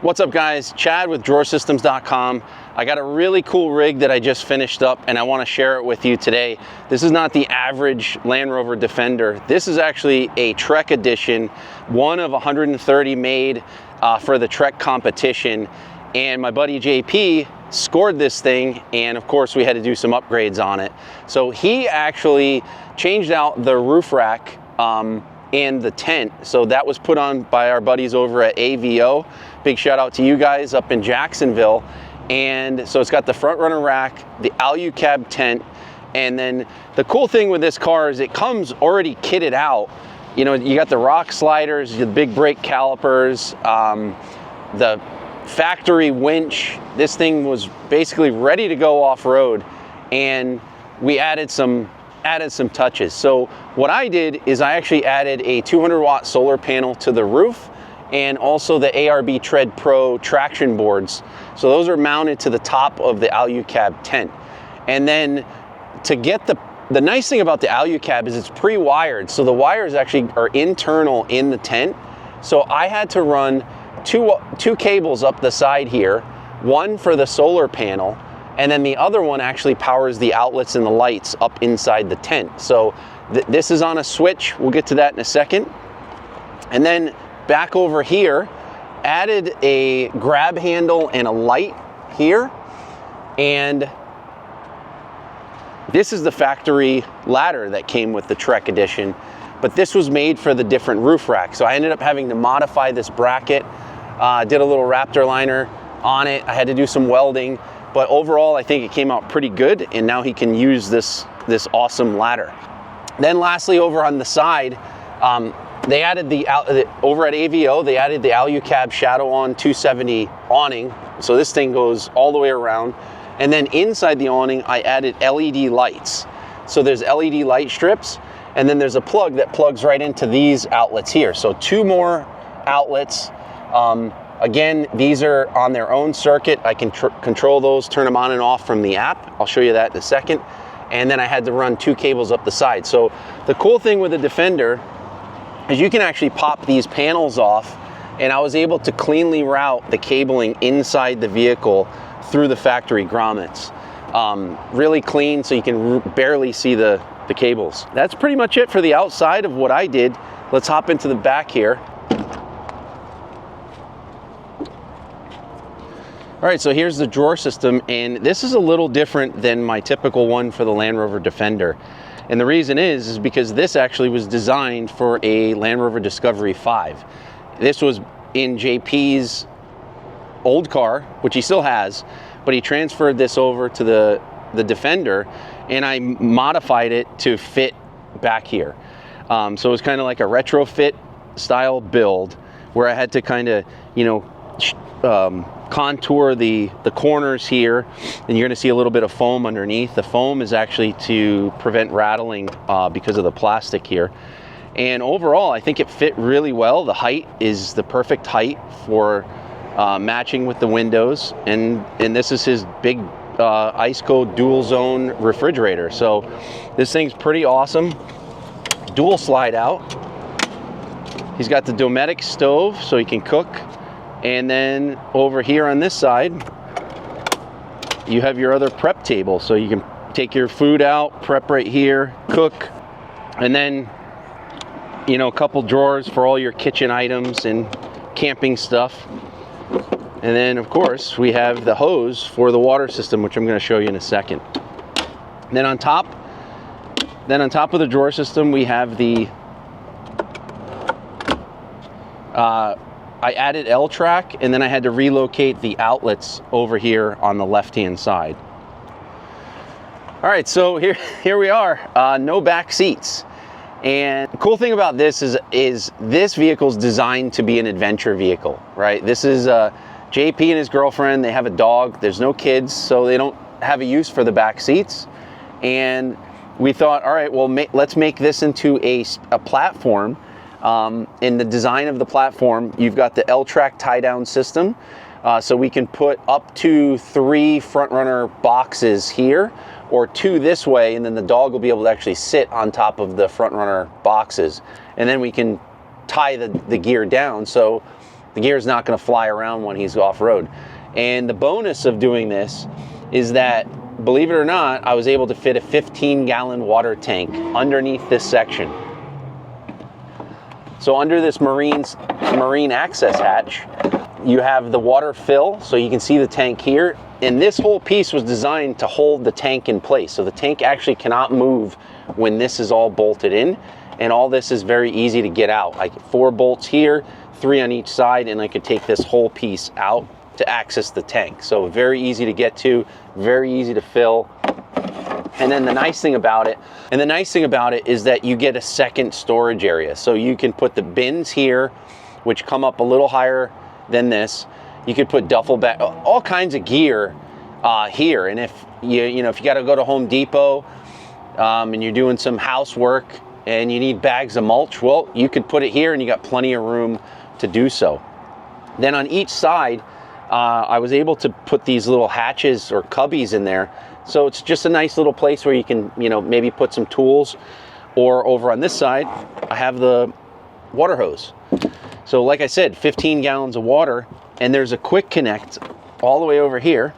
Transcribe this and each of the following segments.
What's up guys, Chad with drawersystems.com. I got a really cool rig that I just finished up and I want to share it with you today. This is not the average Land Rover Defender. This is actually a Trek edition, one of 130 made for the Trek competition. And my buddy JP scored this thing, and of course we had to do some upgrades on it. So he actually changed out the roof rack and the tent. So that was put on by our buddies over at AVO. Big shout out to you guys up in Jacksonville. And so it's got the front runner rack, the Alu cab tent, and then the cool thing with this car is it comes already kitted out. You know, you got the rock sliders, the big brake calipers, the factory winch. This thing was basically ready to go off-road, and we added some touches. So what I did is I actually added a 200-watt solar panel to the roof, and also the ARB Tread Pro traction boards. So those are mounted to the top of the Alu cab tent. And then to get the nice thing about the Alu cab is it's pre-wired. So the wires actually are internal in the tent. So I had to run two cables up the side here, one for the solar panel, and then the other one actually powers the outlets and the lights up inside the tent. So this is on a switch. We'll get to that in a second. And then back over here, added a grab handle and a light here. And this is the factory ladder that came with the Trek edition, but this was made for the different roof rack. So I ended up having to modify this bracket, did a little Raptor liner on it. I had to do some welding, but overall I think it came out pretty good, and now he can use this awesome ladder. Then lastly, over on the side, they added over at AVO, they added the Alu cab Shadow On 270 awning. So this thing goes all the way around. And then inside the awning, I added LED lights. So there's LED light strips, and then there's a plug that plugs right into these outlets here. So two more outlets. Again, these are on their own circuit. I can control those, turn them on and off from the app. I'll show you that in a second. And then I had to run two cables up the side. So the cool thing with the Defender is you can actually pop these panels off, and I was able to cleanly route the cabling inside the vehicle through the factory grommets. Really clean, so you can barely see the cables. That's pretty much it for the outside of what I did. Let's hop into the back here. All right, so here's the drawer system, and this is a little different than my typical one for the Land Rover Defender. And the reason is because this actually was designed for a Land Rover Discovery 5. This was in JP's old car, which he still has, but he transferred this over to the Defender, and I modified it to fit back here. So it was kind of like a retrofit style build where I had to kind of, you know, contour the corners here, and you're going to see a little bit of foam underneath. The foam is actually to prevent rattling because of the plastic here. And overall, I think it fit really well. The height is the perfect height for matching with the windows, and this is his big IceCo dual zone refrigerator. So this thing's pretty awesome. Dual slide out. He's got the Dometic stove so he can cook. And then over here on this side, you have your other prep table. So you can take your food out, prep right here, cook, and then, you know, a couple drawers for all your kitchen items and camping stuff. And then of course we have the hose for the water system, which I'm going to show you in a second. And then on top of the drawer system, we have the I added L-track, and then I had to relocate the outlets over here on the left-hand side. All right, so here we are, no back seats. And the cool thing about this is this vehicle's designed to be an adventure vehicle, right? This is JP and his girlfriend. They have a dog. There's no kids, so they don't have a use for the back seats. And we thought, all right, well, let's make this into a platform. In the design of the platform, you've got the L-track tie-down system, so we can put up to 3 front runner boxes here, or 2 this way, and then the dog will be able to actually sit on top of the front runner boxes, and then we can tie the gear down. So The gear is not going to fly around when he's off-road. And the bonus of doing this is that, believe it or not, I was able to fit a 15-gallon water tank underneath this section. So under this marine access hatch, you have the water fill, so you can see the tank here. And this whole piece was designed to hold the tank in place. So the tank actually cannot move when this is all bolted in. And all this is very easy to get out. Like 4 bolts here, 3 on each side, and I could take this whole piece out to access the tank. So very easy to get to, very easy to fill. And then the nice thing about it, is that you get a second storage area. So you can put the bins here, which come up a little higher than this. You could put duffel bag, all kinds of gear here. And if you got to go to Home Depot and you're doing some housework and you need bags of mulch, well, you could put it here and you got plenty of room to do so. Then on each side, I was able to put these little hatches or cubbies in there. So it's just a nice little place where you can, maybe put some tools. Or over on this side, I have the water hose. So like I said, 15 gallons of water, and there's a quick connect all the way over here.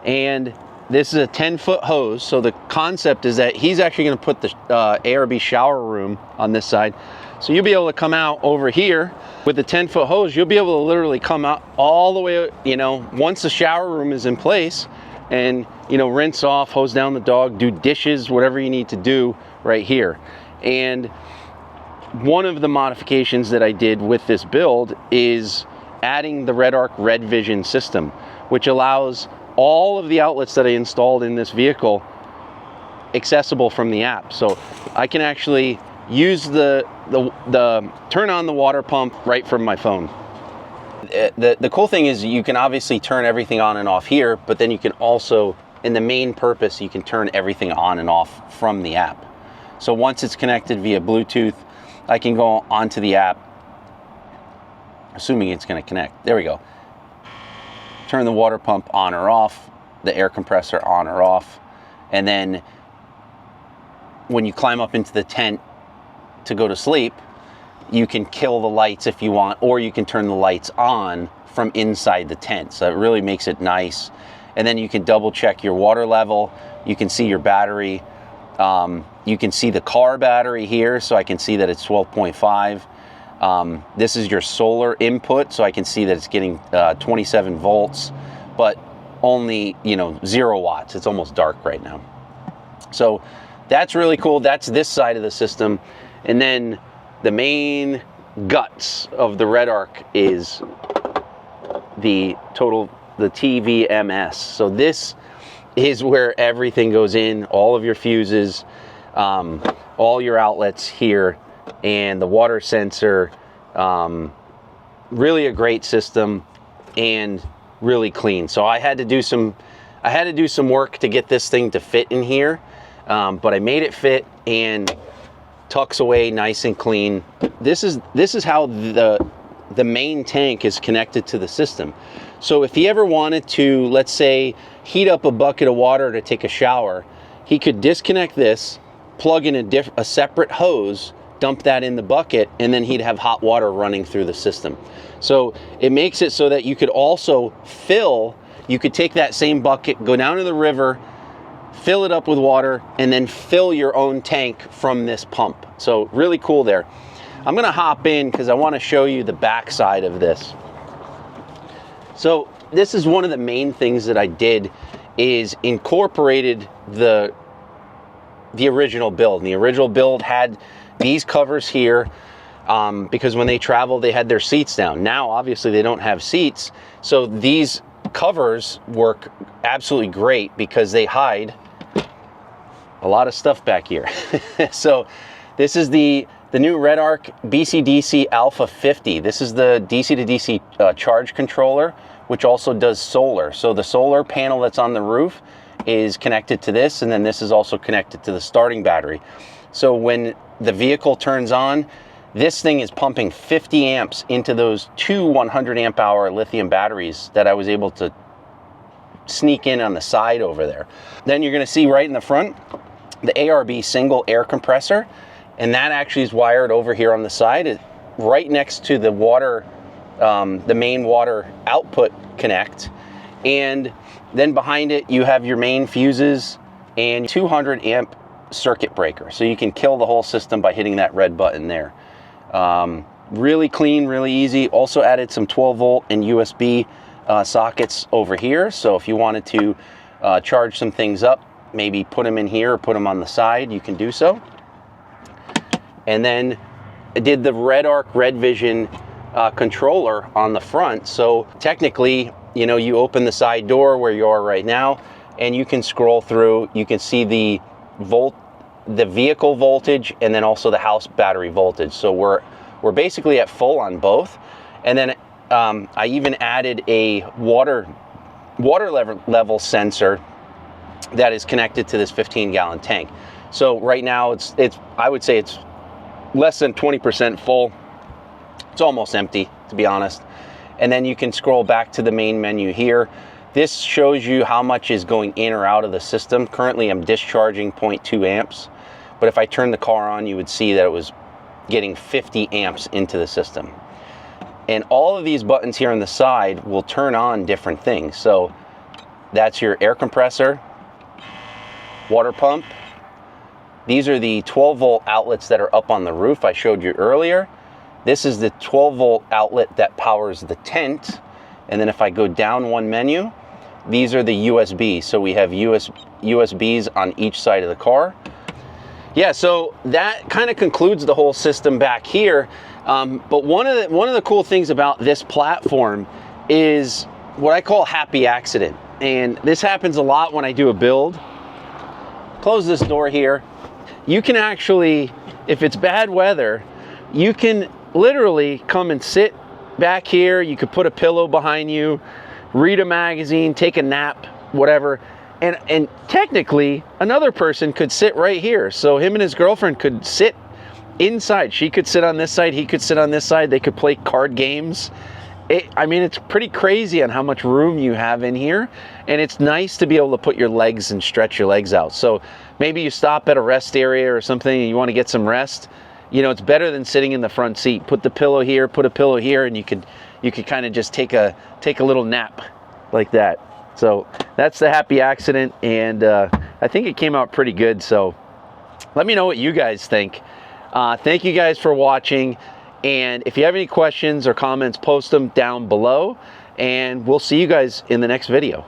And this is a 10-foot hose. So the concept is that he's actually going to put the ARB shower room on this side. So you'll be able to come out over here with the 10-foot hose. You'll be able to literally come out all the way, once the shower room is in place, and, rinse off, hose down the dog, do dishes, whatever you need to do right here. And one of the modifications that I did with this build is adding the Redarc Redvision system, which allows all of the outlets that I installed in this vehicle accessible from the app. So I can actually use the turn on the water pump right from my phone. The cool thing is you can obviously turn everything on and off here, but then you can also, in the main purpose, you can turn everything on and off from the app. So once it's connected via Bluetooth, I can go onto the app, assuming it's going to connect. There we go. Turn the water pump on or off, the air compressor on or off, and then when you climb up into the tent to go to sleep, you can kill the lights if you want, or you can turn the lights on from inside the tent. So it really makes it nice. And then you can double check your water level. You can see your battery. You can see the car battery here, so I can see that it's 12.5. This is your solar input, so I can see that it's getting 27 volts, but only 0 watts. It's almost dark right now. So that's really cool. That's this side of the system. And then the main guts of the Redarc is the TVMS. So this is where everything goes in, all of your fuses, all your outlets here, and the water sensor. Really a great system and really clean. So I had to do some work to get this thing to fit in here, but I made it fit and tucks away nice and clean. This is how the main tank is connected to the system. So if he ever wanted to, let's say, heat up a bucket of water to take a shower, he could disconnect this, plug in a separate hose, dump that in the bucket, and then he'd have hot water running through the system. So it makes it so that you could also you could take that same bucket, go down to the river, fill it up with water, and then fill your own tank from this pump. So really cool there. I'm gonna hop in because I want to show you the back side of this. So this is one of the main things that I did, is incorporated the original build. And the original build had these covers here because when they travel, they had their seats down. Now, obviously, they don't have seats. So these covers work absolutely great because they hide a lot of stuff back here. So this is the new Redarc BC-DC Alpha 50. This is the DC to DC charge controller, which also does solar. So the solar panel that's on the roof is connected to this, and then this is also connected to the starting battery. So when the vehicle turns on, this thing is pumping 50 amps into those two 100 amp hour lithium batteries that I was able to sneak in on the side over there. Then you're gonna see right in the front, the ARB single air compressor, and that actually is wired over here on the side. right next to the water, the main water output connect. And then behind it, you have your main fuses and 200 amp circuit breaker. So you can kill the whole system by hitting that red button there. Really clean, really easy. Also added some 12 volt and USB sockets over here. So if you wanted to charge some things up, maybe put them in here or put them on the side, you can do so. And then I did the Redarc Redvision controller on the front. So technically, you know, you open the side door where you are right now, and you can scroll through. You can see the vehicle voltage, and then also the house battery voltage. So we're basically at full on both. And then I even added a water level sensor that is connected to this 15-gallon tank. So right now it's I would say it's less than 20% full. It's almost empty, to be honest. And then you can scroll back to the main menu here. This shows you how much is going in or out of the system. Currently I'm discharging 0.2 amps, but if I turn the car on, you would see that it was getting 50 amps into the system. And all of these buttons here on the side will turn on different things. So that's your air compressor, water pump. These are the 12 volt outlets that are up on the roof I showed you earlier. This is the 12 volt outlet that powers the tent. And then if I go down one menu, these are the USB. So we have USBs on each side of the car. Yeah, so that kind of concludes the whole system back here. But one of the cool things about this platform is what I call happy accident. And this happens a lot when I do a build. Close this door here. You can actually, if it's bad weather, you can literally come and sit back here. You could put a pillow behind you, read a magazine, take a nap, whatever. And technically, another person could sit right here. So him and his girlfriend could sit inside. She could sit on this side, he could sit on this side. They could play card games. I mean, it's pretty crazy on how much room you have in here. And it's nice to be able to put your legs and stretch your legs out. So maybe you stop at a rest area or something and you want to get some rest. You know, it's better than sitting in the front seat. Put the pillow here, put a pillow here, and you could kind of just take a little nap like that. So that's the happy accident, and I think it came out pretty good. So let me know what you guys think. Thank you guys for watching, and if you have any questions or comments, post them down below, and we'll see you guys in the next video.